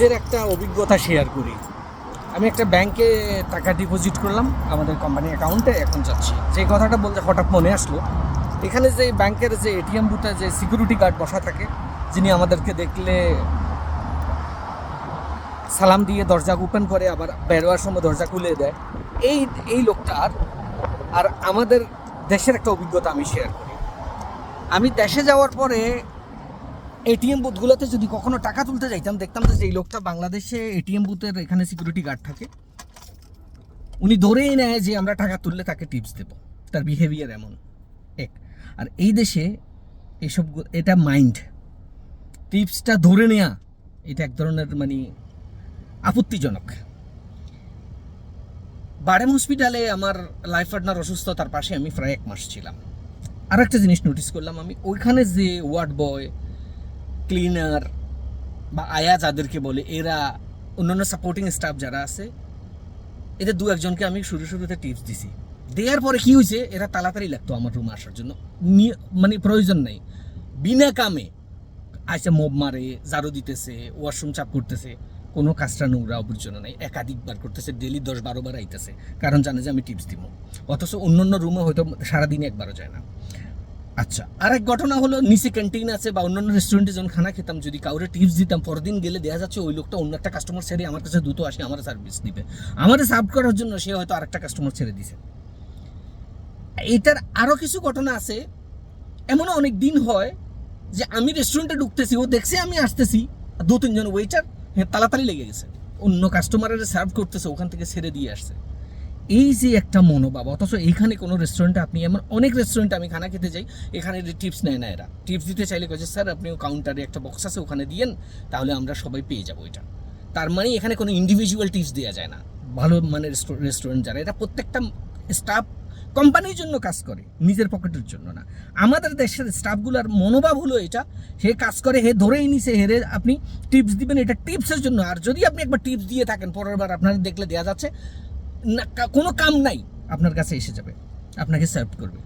এর একটা অভিজ্ঞতা শেয়ার করি। আমি একটা ব্যাংকে টাকা ডিপোজিট করলাম আমাদের কোম্পানি অ্যাকাউন্টে, এখন যাচ্ছি। যে কথাটা বলতে হঠাৎ মনে আসলো, এখানে যে ব্যাংকের যে এটিএম বুথে যে সিকিউরিটি গার্ড বসা থাকে, যিনি আমাদেরকে দেখলে সালাম দিয়ে দরজা ওপেন করে, আবার বেরোয়ার সময় দরজা খুলে দেয়, এই লোকটার আর আমাদের দেশের একটা অভিজ্ঞতা আমি শেয়ার করি। আমি দেশে যাওয়ার পরে এটিএম বুথগুলোতে যদি কখনো টাকা তুলতে যাইতাম, দেখতাম যে এই লোকটা বাংলাদেশে এটিএম বুথের এখানে সিকিউরিটি গার্ড থাকে, উনি ধরেই নেয় যে আমরা টাকা তুললে তাকে টিপস দেব। তার বিহেভিয়ার এমন এক। আর এই দেশে এসব এটা মাইন্ড টিপসটা ধরে নেয়া, এটা এক ধরনের মানে আপত্তিজনক। বারেম হসপিটালে আমার লাইফ পার্টনার অসুস্থ, তার পাশে আমি প্রায় 1 মাস ছিলাম। আর একটা জিনিস নোটিস করলাম আমি, ওইখানে যে ওয়ার্ড বয়, ক্লিনার বা আয়া যাদেরকে বলে, এরা অন্যান্য সাপোর্টিং স্টাফ যারা আছে, এদের 2-1জনকে আমি শুরুতে টিপস দিছি। দেওয়ার পরে কি হয়েছে, এরা তাড়াতাড়ি লাগতো আমার রুমে আসার জন্য, মানে প্রয়োজন নেই, বিনা কামে আইসা মব মারে, ঝাড়ু দিতেছে, ওয়াশরুম চাপ করতেছে, কোনো কাজটা নোংরা আবর্জনা নাই, একাধিকবার করতেছে, ডেলি 10-12 বার আইতেছে, কারণ জানে যে আমি টিপস দিব। অথচ অন্যান্য রুমে হয়তো সারাদিনে একবারও যায় না। আচ্ছা, আরেক ঘটনা হলো, নিচে ক্যান্টিন আছে বা অন্যান্য রেস্টুরেন্টে যখন খানা খেতাম, যদি কাউরে টিপস দিতাম, পরের দিন গেলে দেখা যাচ্ছে ওই লোকটা অন্য একটা কাস্টমার ছেড়ে আমার কাছে দ্রুত আসে আমার সার্ভিস দিবে, আমার সার্ভ করার জন্য সে হয়তো আরেকটা কাস্টমার ছেড়ে দিছে। এটার আরও কিছু ঘটনা আছে। এমনও অনেক দিন হয় যে আমি রেস্টুরেন্টে ঢুকতেছি, ও দেখছে আমি আসতেছি, 2-3জন ওয়েটার তাড়াতাড়ি লেগে গেছে, অন্য কাস্টমারের সার্ভ করতেছে, ওখান থেকে ছেড়ে দিয়ে আসছে। এই যে একটা মনোভাব, অথচ এইখানে কোনো রেস্টুরেন্টে আপনি, এমন অনেক রেস্টুরেন্টে আমি খানা খেতে যাই, এখানে টিপস নেয় না এরা। টিপস দিতে চাইলে কয়েছে, স্যার আপনি কাউন্টারে একটা বক্স আছে ওখানে দিয়েন, তাহলে আমরা সবাই পেয়ে যাবো এটা। তার মানে এখানে কোনো ইন্ডিভিজুয়াল টিপস দেওয়া যায় না। ভালো মানে রেস্টুরেন্ট যারা, এটা প্রত্যেকটা স্টাফ কোম্পানির জন্য কাজ করে, নিজের পকেটের জন্য না। আমাদের দেশের স্টাফগুলোর মনোভাব হলো এটা, হে কাজ করে, হে ধরেই নিছে, হেরে আপনি টিপস দিবেন, এটা টিপসের জন্য। আর যদি আপনি একবার টিপস দিয়ে থাকেন, পরের বার আপনার দেখলে দেওয়া যাচ্ছে না, কোনো কাম নাই, আপনার কাছে এসে যাবে, আপনাকে সার্ভ করবে।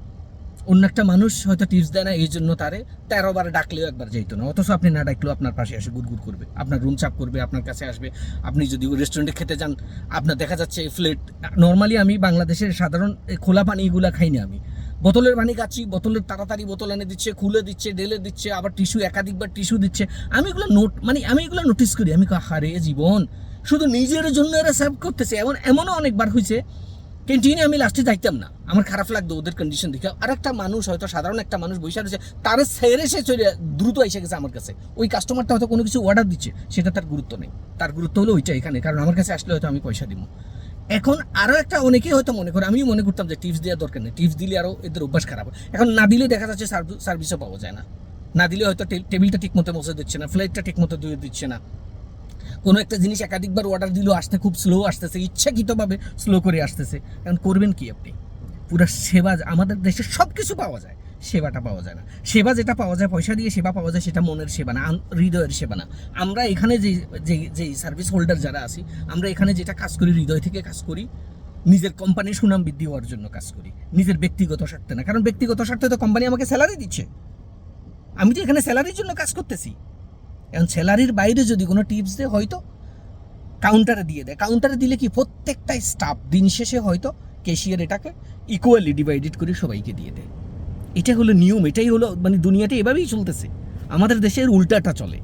অন্য একটা মানুষ হয়তো টিপস দেয় না, এই জন্য তারে 13 বার ডাকলেও একবার যাইতো না, অথচ আপনি না ডাকলেও আপনার পাশে এসে গুড়গুড় করবে, আপনার রুম চাপ করবে, আপনার কাছে আসবে। আপনি যদি রেস্টুরেন্টে খেতে যান, আপনার দেখা যাচ্ছে ফ্লেট, নর্মালি আমি বাংলাদেশের সাধারণ খোলা পানিগুলা খাই না, আমি বোতলের পানি খাচ্ছি, বোতলের তাড়াতাড়ি বোতল এনে দিচ্ছে, খুলে দিচ্ছে, ঢেলে দিচ্ছে, আবার টিস্যু, একাধিকবার টিস্যু দিচ্ছে। আমি এগুলো আমি এগুলো নোটিস করি, আমি হারে জীবন, শুধু নিজের জন্য এরা সার্ভ করতেছে। এমনও অনেকবার হয়েছে, ক্যান্টিনে আমি লাস্টে যাইতাম না, আমার খারাপ লাগতো ওদের কন্ডিশন দেখে। আর একটা মানুষ, হয়তো সাধারণ একটা মানুষ বসে রয়েছে, তার ছেড়ে সে চলে দ্রুত এসে গেছে আমার কাছে। ওই কাস্টমারটা হয়তো কোনো কিছু অর্ডার দিচ্ছে, সেটা তার গুরুত্ব নেই, তার গুরুত্ব হলো ওইটা এখানে, কারণ আমার কাছে আসলে হয়তো আমি পয়সা দিব। এখন আরও একটা, অনেকেই হয়তো মনে করে, আমিও মনে করতাম যে টিপস দেওয়ার দরকার নেই, টিপস দিলে আরও এদের অভ্যাস খারাপ। এখন না দিলে দেখা যাচ্ছে সার্ভিসও পাওয়া যায় না, না দিলে হয়তো টেবিলটা ঠিক মতো মুছে দিচ্ছে না, ফ্লাইটটা ঠিক মতো ধুয়ে দিচ্ছে না, কোনো একটা জিনিস একাধিকবার অর্ডার দিলেও আসতে খুব স্লো আসতেছে, ইচ্ছাকৃতভাবে স্লো করে আসতেছে। কারণ করবেন কি আপনি, পুরো সেবা আমাদের দেশে সব কিছু পাওয়া যায়, সেবাটা পাওয়া যায় না। সেবা যেটা পাওয়া যায়, পয়সা দিয়ে সেবা পাওয়া যায়, সেটা মনের সেবা না, হৃদয়ের সেবা না। আমরা এখানে যে সার্ভিস হোল্ডার যারা আছি, আমরা এখানে যেটা কাজ করি, হৃদয় থেকে কাজ করি, নিজের কোম্পানির সুনাম বৃদ্ধি হওয়ার জন্য কাজ করি, নিজের ব্যক্তিগত স্বার্থে না। কারণ ব্যক্তিগত স্বার্থে তো কোম্পানি আমাকে স্যালারি দিচ্ছে, আমি তো এখানে স্যালারির জন্য কাজ করতেছি। এখন স্যালারির বাইরে যদি কোনো টিপস দেয়, হয়তো কাউন্টারে দিয়ে দেয়। কাউন্টারে দিলে কি, প্রত্যেকটা স্টাফ দিন শেষে হয়তো ক্যাশিয়ার এটাকে ইকুয়ালি ডিভাইডেড করে সবাইকে দিয়ে দেয়। এটা হলো নিয়ম, এটাই হলো মানে দুনিয়াটা এভাবেই চলতেছে। আমাদের দেশের উল্টাটা চলে।